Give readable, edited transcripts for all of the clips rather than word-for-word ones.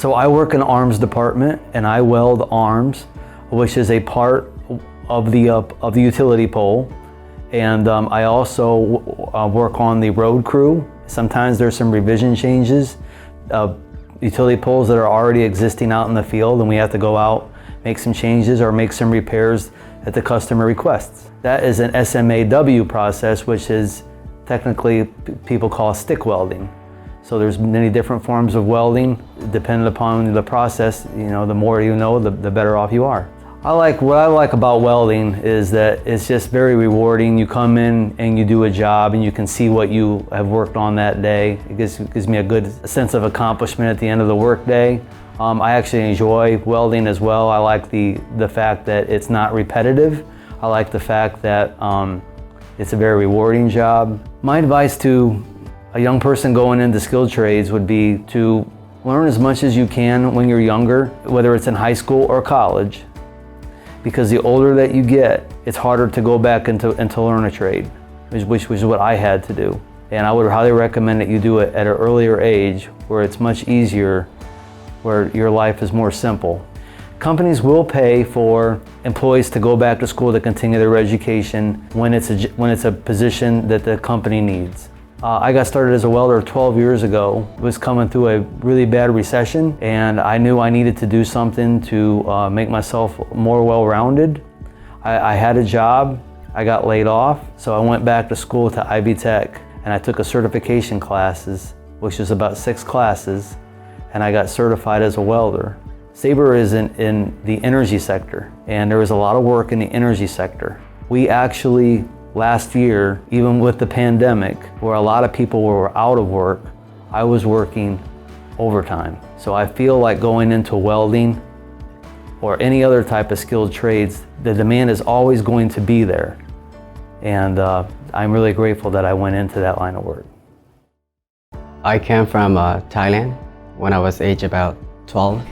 So I work in the arms department and I weld arms, which is a part of the utility pole. And I also work on the road crew. Sometimes there's some revision changes of utility poles that are already existing out in the field, and we have to go out, make some changes or make some repairs that the customer requests. That is an SMAW process, which is technically people call stick welding. So there's many different forms of welding. Depending upon the process, you know, the more you know, the better off you are. What I like about welding is that it's just very rewarding. You come in and you do a job and you can see what you have worked on that day. It gives me a good sense of accomplishment at the end of the work day. I actually enjoy welding as well. I like the fact that it's not repetitive. I like the fact that it's a very rewarding job. My advice to a young person going into skilled trades would be to learn as much as you can when you're younger, whether it's in high school or college. Because the older that you get, it's harder to go back and to learn a trade, which is what I had to do. And I would highly recommend that you do it at an earlier age where it's much easier, where your life is more simple. Companies will pay for employees to go back to school to continue their education when it's a position that the company needs. I got started as a welder 12 years ago. It was coming through a really bad recession, and I knew I needed to do something to make myself more well-rounded. I had a job, I got laid off, so I went back to school to Ivy Tech, and I took a certification classes, which is about 6 classes, and I got certified as a welder. Sabre is in the energy sector, and there was a lot of work in the energy sector. We actually, last year, even with the pandemic, where a lot of people were out of work, I was working overtime. So I feel like going into welding or any other type of skilled trades, the demand is always going to be there. And I'm really grateful that I went into that line of work. I came from Thailand when I was age about 12.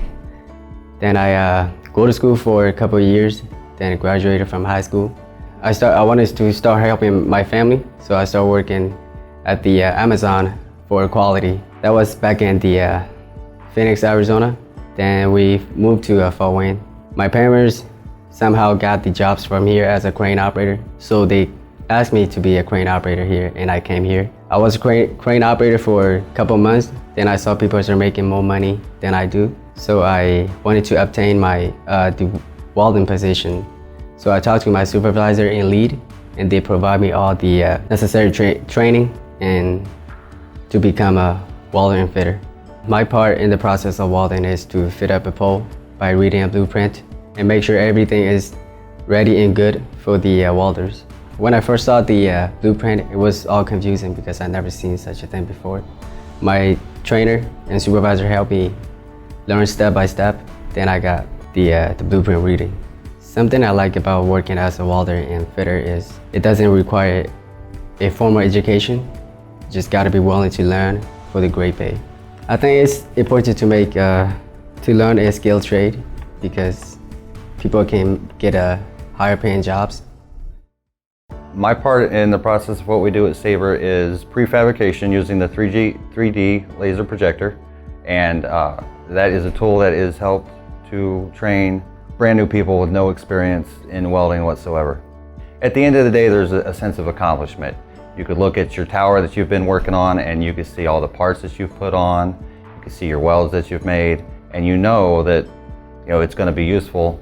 Then I go to school for a couple of years, then graduated from high school. I wanted to start helping my family, so I started working at the Amazon for quality. That was back in the Phoenix, Arizona. Then we moved to Fort Wayne. My parents somehow got the jobs from here as a crane operator, so they asked me to be a crane operator here, and I came here. I was a crane operator for a couple months, then I saw people are making more money than I do, so I wanted to obtain my the welding position. So I talked to my supervisor and lead, and they provide me all the necessary training and to become a welder and fitter. My part in the process of welding is to fit up a pole by reading a blueprint and make sure everything is ready and good for the welders. When I first saw the blueprint, it was all confusing because I'd never seen such a thing before. My trainer and supervisor helped me learn step by step, then I got the blueprint reading. Something I like about working as a welder and fitter is it doesn't require a formal education. You just gotta be willing to learn for the great pay. I think it's important to learn a skilled trade because people can get higher paying jobs. My part in the process of what we do at Sabre is prefabrication using the 3D laser projector, and that is a tool that is helped to train brand new people with no experience in welding whatsoever. At the end of the day, there's a sense of accomplishment. You could look at your tower that you've been working on and you can see all the parts that you've put on, you can see your welds that you've made, and you know that it's going to be useful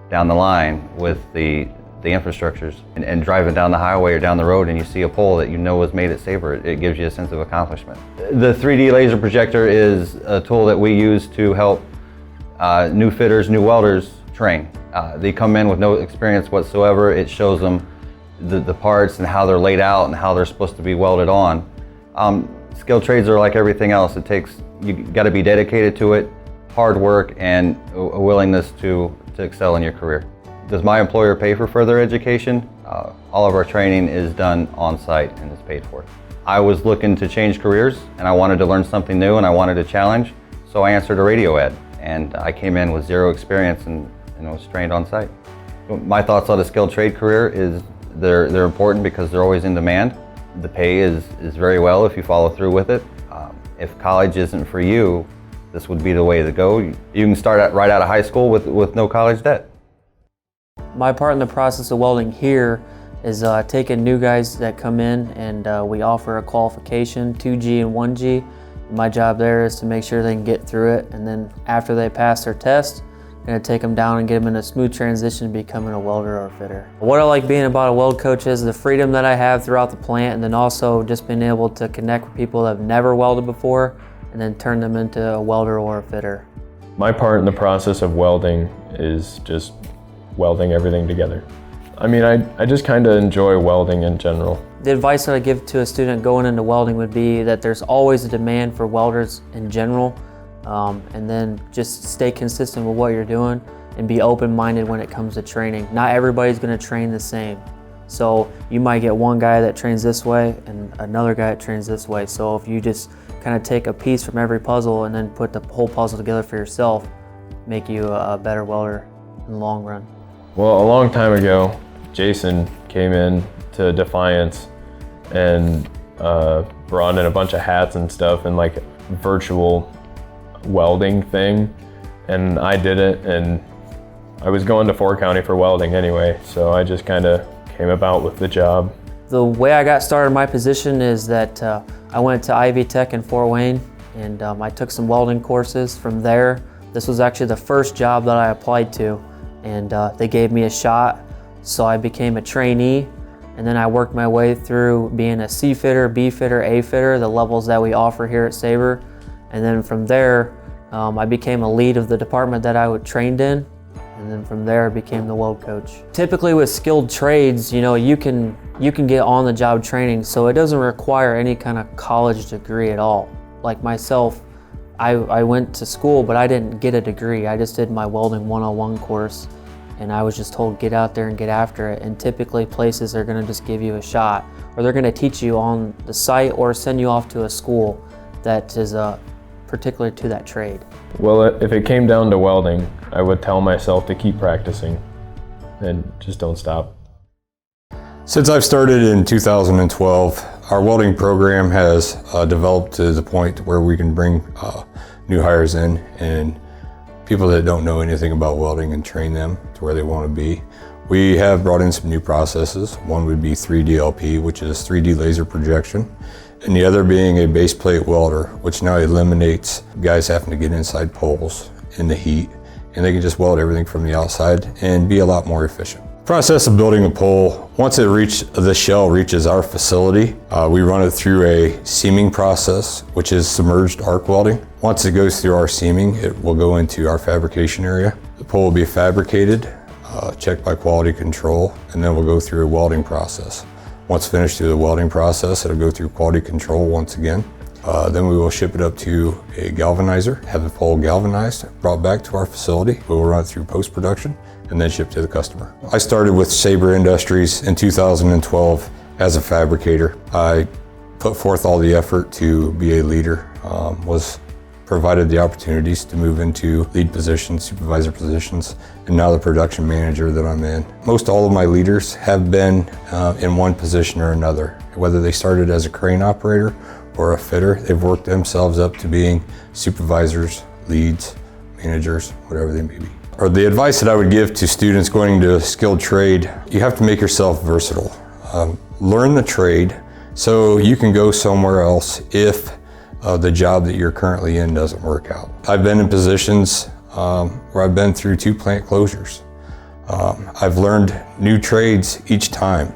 down the line with the infrastructures. And driving down the highway or down the road and you see a pole that you know was made at Sabre, it gives you a sense of accomplishment. The 3D laser projector is a tool that we use to help new fitters, new welders train. They come in with no experience whatsoever. It shows them the parts and how they're laid out and how they're supposed to be welded on. Skilled trades are like everything else. You got to be dedicated to it, hard work, and a willingness to excel in your career. Does my employer pay for further education? All of our training is done on site and is paid for. I was looking to change careers and I wanted to learn something new and I wanted a challenge, so I answered a radio ad. And I came in with 0 experience and was trained on site. My thoughts on a skilled trade career is they're important because they're always in demand. The pay is very well if you follow through with it. If college isn't for you, this would be the way to go. You can start right out of high school with no college debt. My part in the process of welding here is taking new guys that come in, and we offer a qualification, 2G and 1G. My job there is to make sure they can get through it, and then after they pass their test, I'm going to take them down and get them in a smooth transition to becoming a welder or a fitter. What I like being about a weld coach is the freedom that I have throughout the plant, and then also just being able to connect with people that have never welded before and then turn them into a welder or a fitter. My part in the process of welding is just welding everything together. I mean, I just kind of enjoy welding in general. The advice that I give to a student going into welding would be that there's always a demand for welders in general, and then just stay consistent with what you're doing and be open-minded when it comes to training. Not everybody's going to train the same. So you might get one guy that trains this way and another guy that trains this way. So if you just kind of take a piece from every puzzle and then put the whole puzzle together for yourself, make you a better welder in the long run. Well, a long time ago, Jason came in to Defiance and brought in a bunch of hats and stuff and like virtual welding thing, and I did it, and I was going to Fort County for welding anyway, so I just kind of came about with the job. The way I got started in my position is that I went to Ivy Tech in Fort Wayne, and I took some welding courses. From there, this was actually the first job that I applied to, and they gave me a shot. So I became a trainee, and then I worked my way through being a C fitter, B fitter, A fitter, the levels that we offer here at Sabre. And then from there, I became a lead of the department that I trained in. And then from there, I became the weld coach. Typically with skilled trades, you know, you can get on-the-job training, so it doesn't require any kind of college degree at all. Like myself, I went to school, but I didn't get a degree. I just did my welding 101 course. And I was just told, get out there and get after it. And typically places are gonna just give you a shot, or they're gonna teach you on the site or send you off to a school that is particular to that trade. Well, if it came down to welding, I would tell myself to keep practicing and just don't stop. Since I've started in 2012, our welding program has developed to the point where we can bring new hires in and people that don't know anything about welding and train them to where they want to be. We have brought in some new processes. One would be 3DLP, which is 3D laser projection, and the other being a base plate welder, which now eliminates guys having to get inside poles in the heat, and they can just weld everything from the outside and be a lot more efficient. Process of building a pole, once the shell reaches our facility, we run it through a seaming process, which is submerged arc welding. Once it goes through our seaming, it will go into our fabrication area. The pole will be fabricated, checked by quality control, and then we'll go through a welding process. Once finished through the welding process, it'll go through quality control once again. Then we will ship it up to a galvanizer, have the pole galvanized, brought back to our facility. We will run it through post-production and then ship to the customer. I started with Sabre Industries in 2012 as a fabricator. I put forth all the effort to be a leader, was provided the opportunities to move into lead positions, supervisor positions, and now the production manager that I'm in. Most all of my leaders have been in one position or another. Whether they started as a crane operator or a fitter, they've worked themselves up to being supervisors, leads, managers, whatever they may be. Or the advice that I would give to students going into a skilled trade, you have to make yourself versatile. Learn the trade so you can go somewhere else if the job that you're currently in doesn't work out. I've been in positions where I've been through 2 plant closures. I've learned new trades each time.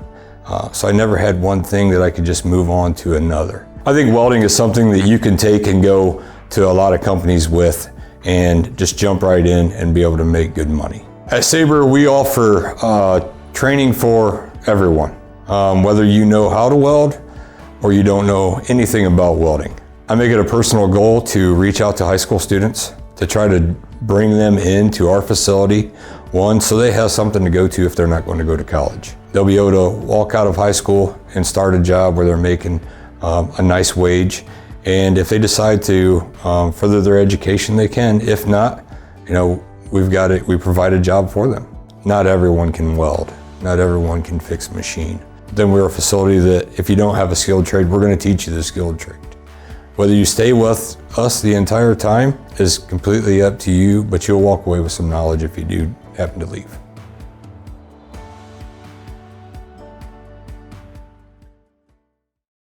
So I never had one thing that I could just move on to another. I think welding is something that you can take and go to a lot of companies with and just jump right in and be able to make good money. At Sabre, we offer training for everyone, whether you know how to weld or you don't know anything about welding. I make it a personal goal to reach out to high school students to try to bring them into our facility, one, so they have something to go to if they're not going to go to college. They'll be able to walk out of high school and start a job where they're making a nice wage. And if they decide to further their education, they can. If not, you know, we provide a job for them. Not everyone can weld. Not everyone can fix a machine. Then we're a facility that if you don't have a skilled trade, we're going to teach you the skilled trade. Whether you stay with us the entire time is completely up to you, but you'll walk away with some knowledge if you do happen to leave.